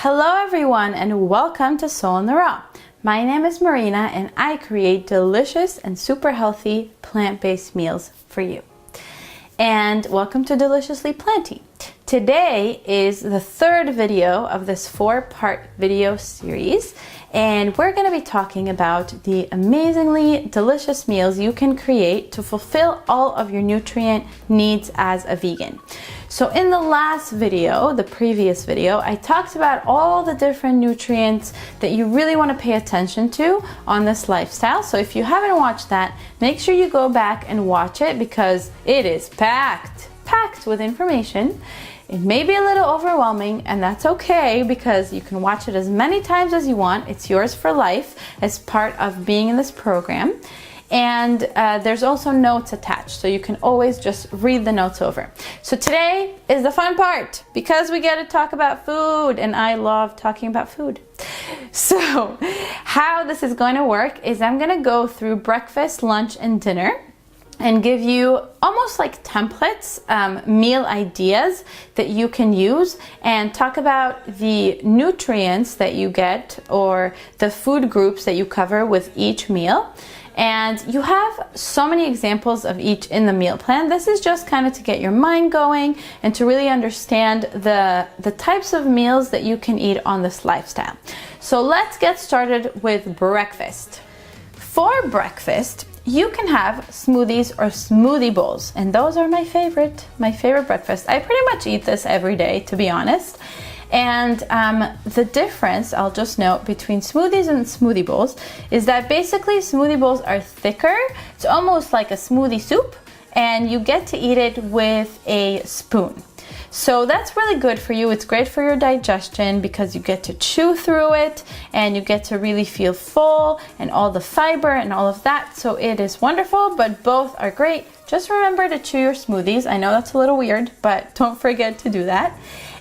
Hello everyone and welcome to Soul in the Raw. My name is Marina and I create delicious and super healthy plant-based meals for you. And welcome to Deliciously Planty. Today is the third video of this 4-part video series, and we're going to be talking about the amazingly delicious meals you can create to fulfill all of your nutrient needs as a vegan. So in the last video, the previous video, I talked about all the different nutrients that you really want to pay attention to on this lifestyle. So if you haven't watched that, make sure you go back and watch it because it is packed with information. It may be a little overwhelming, and that's okay because you can watch it as many times as you want. It's yours for life as part of being in this program. And there's also notes attached, so you can always just read the notes over. So today is the fun part because we get to talk about food, and I love talking about food. So how this is going to work is I'm going to go through breakfast, lunch, and dinner and give you almost like templates, meal ideas that you can use, and talk about the nutrients that you get or the food groups that you cover with each meal. And you have so many examples of each in the meal plan. This is just kind of to get your mind going and to really understand the types of meals that you can eat on this lifestyle. So let's get started with breakfast. For breakfast, you can have smoothies or smoothie bowls, and those are my favorite breakfast. I pretty much eat this every day, to be honest. And the difference, I'll just note, between smoothies and smoothie bowls is that basically smoothie bowls are thicker. It's almost like a smoothie soup, and you get to eat it with a spoon. So that's really good for you. It's great for your digestion because you get to chew through it and you get to really feel full and all the fiber and all of that. So it is wonderful, but both are great. Just remember to chew your smoothies. I know that's a little weird, but don't forget to do that.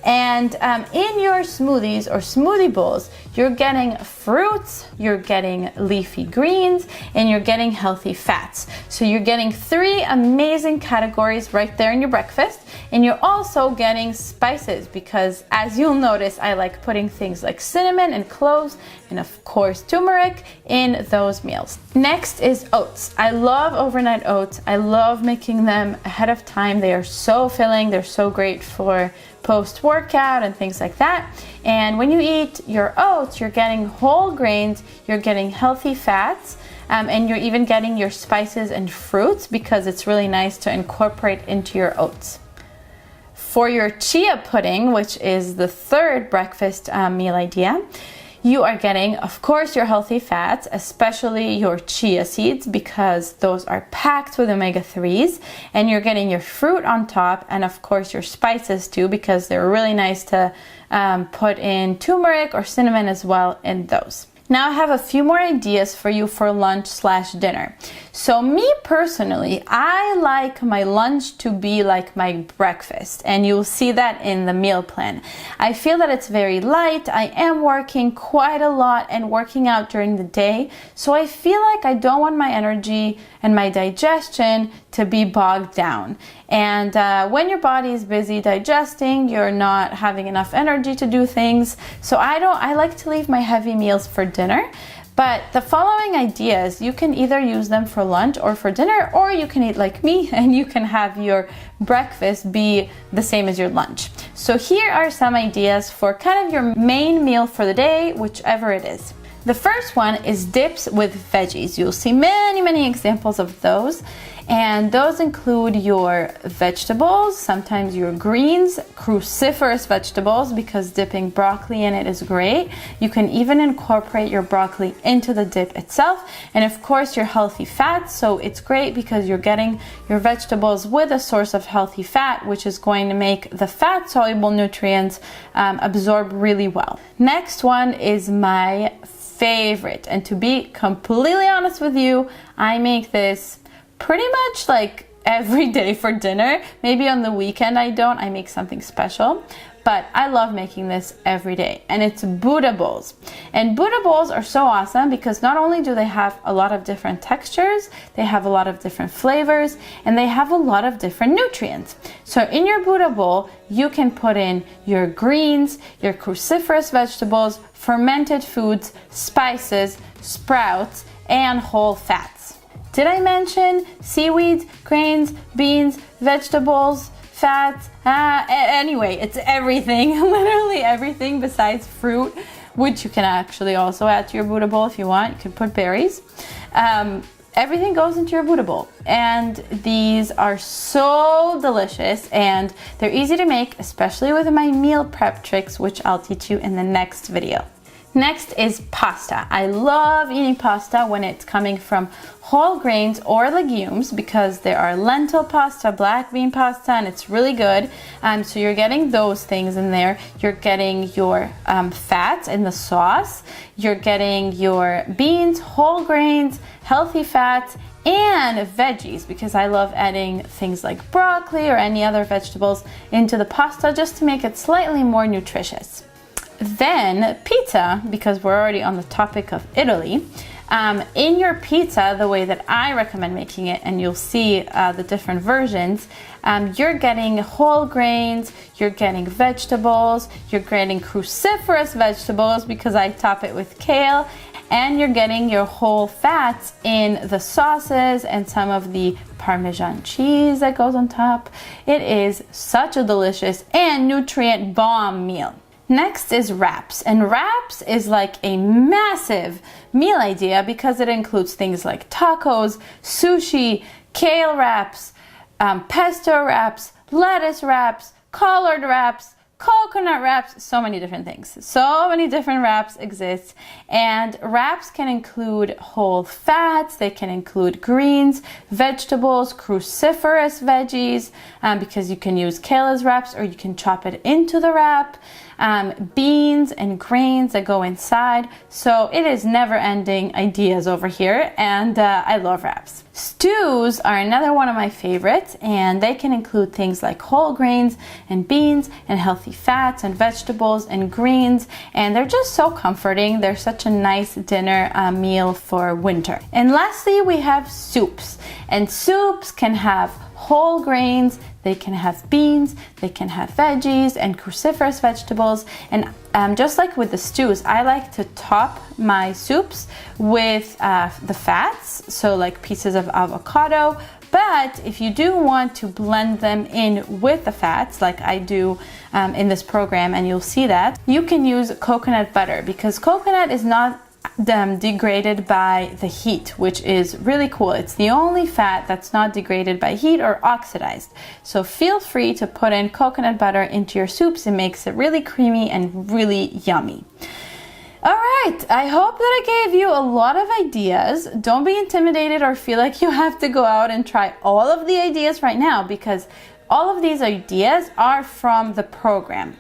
And in your smoothies or smoothie bowls, you're getting fruits, you're getting leafy greens, and you're getting healthy fats. So you're getting 3 amazing categories right there in your breakfast. And you're also getting spices because, as you'll notice, I like putting things like cinnamon and cloves and of course turmeric in those meals. Next is oats. I love overnight oats. I love making them ahead of time. They are so filling. They're so great for post-workout and things like that. And when you eat your oats, you're getting whole grains, you're getting healthy fats, and you're even getting your spices and fruits because it's really nice to incorporate into your oats. For your chia pudding, which is the third breakfast meal idea, you are getting, of course, your healthy fats, especially your chia seeds, because those are packed with omega-3s, and you're getting your fruit on top, and of course your spices too, because they're really nice to put in turmeric or cinnamon as well in those. Now I have a few more ideas for you for lunch/dinner. So me personally, I like my lunch to be like my breakfast, and you'll see that in the meal plan. I feel that it's very light. I am working quite a lot and working out during the day, so I feel like I don't want my energy and my digestion to be bogged down. And when your body is busy digesting, you're not having enough energy to do things. So I like to leave my heavy meals for dinner. But the following ideas, you can either use them for lunch or for dinner, or you can eat like me and you can have your breakfast be the same as your lunch. So here are some ideas for kind of your main meal for the day, whichever it is. The first one is dips with veggies. You'll see many examples of those. And those include your vegetables, sometimes your greens, cruciferous vegetables, because dipping broccoli in it is great. You can even incorporate your broccoli into the dip itself. And of course, your healthy fats. So it's great because you're getting your vegetables with a source of healthy fat, which is going to make the fat-soluble nutrients absorb really well. Next one is my favorite. And to be completely honest with you, I make this pretty much like every day for dinner. Maybe on the weekend I don't, I make something special. But I love making this every day, and it's Buddha bowls. And Buddha bowls are so awesome because not only do they have a lot of different textures, they have a lot of different flavors, and they have a lot of different nutrients. So in your Buddha bowl, you can put in your greens, your cruciferous vegetables, fermented foods, spices, sprouts, and whole fats. Did I mention seaweeds, grains, beans, vegetables, fats? Anyway, it's everything, literally everything besides fruit, which you can actually also add to your Buddha bowl if you want. You can put berries. Everything goes into your Buddha bowl, and these are so delicious, and they're easy to make, especially with my meal prep tricks, which I'll teach you in the next video. Next is pasta. I love eating pasta when it's coming from whole grains or legumes because there are lentil pasta, black bean pasta, and it's really good. So you're getting those things in there. You're getting your fats in the sauce. You're getting your beans, whole grains, healthy fats, and veggies, because I love adding things like broccoli or any other vegetables into the pasta just to make it slightly more nutritious. Then pizza, because we're already on the topic of Italy. In your pizza, the way that I recommend making it, and you'll see the different versions, you're getting whole grains, you're getting vegetables, you're getting cruciferous vegetables because I top it with kale, and you're getting your whole fats in the sauces and some of the Parmesan cheese that goes on top. It is such a delicious and nutrient bomb meal. Next is wraps, and wraps is like a massive meal idea because it includes things like tacos, sushi, kale wraps, pesto wraps, lettuce wraps, collard wraps, coconut wraps, so many different things. So many different wraps exist, and wraps can include whole fats, they can include greens, vegetables, cruciferous veggies, because you can use kale as wraps or you can chop it into the wrap. Beans and grains that go inside. So it is never-ending ideas over here, and I love wraps. Stews are another one of my favorites, and they can include things like whole grains and beans and healthy fats and vegetables and greens, and they're just so comforting. They're such a nice dinner meal for winter. And lastly, we have soups, and soups can have whole grains, they can have beans, they can have veggies and cruciferous vegetables. And just like with the stews, I like to top my soups with the fats, so like pieces of avocado. But if you do want to blend them in with the fats, like I do in this program, and you'll see that, you can use coconut butter, because coconut is not degraded by the heat, which is really cool. It's the only fat that's not degraded by heat or oxidized. So feel free to put in coconut butter into your soups. It makes it really creamy and really yummy. All right, I hope that I gave you a lot of ideas. Don't be intimidated or feel like you have to go out and try all of the ideas right now, because all of these ideas are from the program.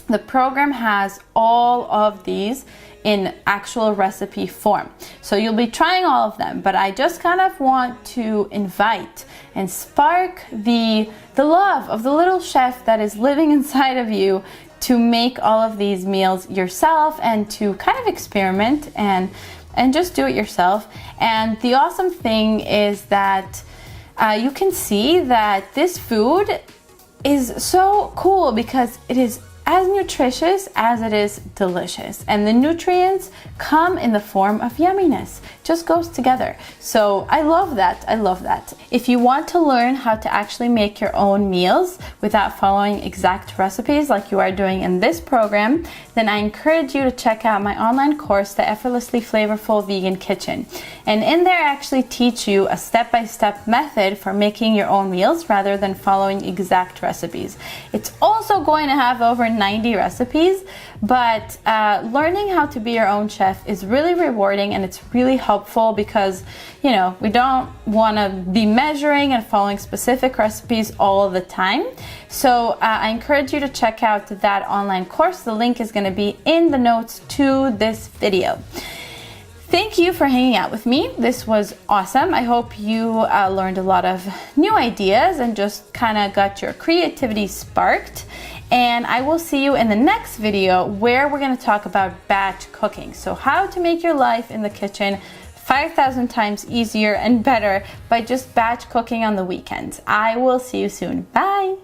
The program has all of these in actual recipe form. So you'll be trying all of them, but I just kind of want to invite and spark the love of the little chef that is living inside of you to make all of these meals yourself and to kind of experiment and just do it yourself. And the awesome thing is that you can see that this food is so cool because it is as nutritious as it is delicious, and the nutrients come in the form of yumminess. Just goes together. So I love that. I love that. If you want to learn how to actually make your own meals without following exact recipes like you are doing in this program, then I encourage you to check out my online course, The Effortlessly Flavorful Vegan Kitchen. And in there I actually teach you a step-by-step method for making your own meals rather than following exact recipes. It's also going to have over 90 recipes, but learning how to be your own chef is really rewarding, and it's really helpful because, you know, we don't want to be measuring and following specific recipes all the time. So I encourage you to check out that online course. The link is going to be in the notes to this video. Thank you for hanging out with me. This was awesome. I hope you learned a lot of new ideas and just kind of got your creativity sparked. And I will see you in the next video where we're going to talk about batch cooking. So how to make your life in the kitchen 5,000 times easier and better by just batch cooking on the weekends. I will see you soon. Bye.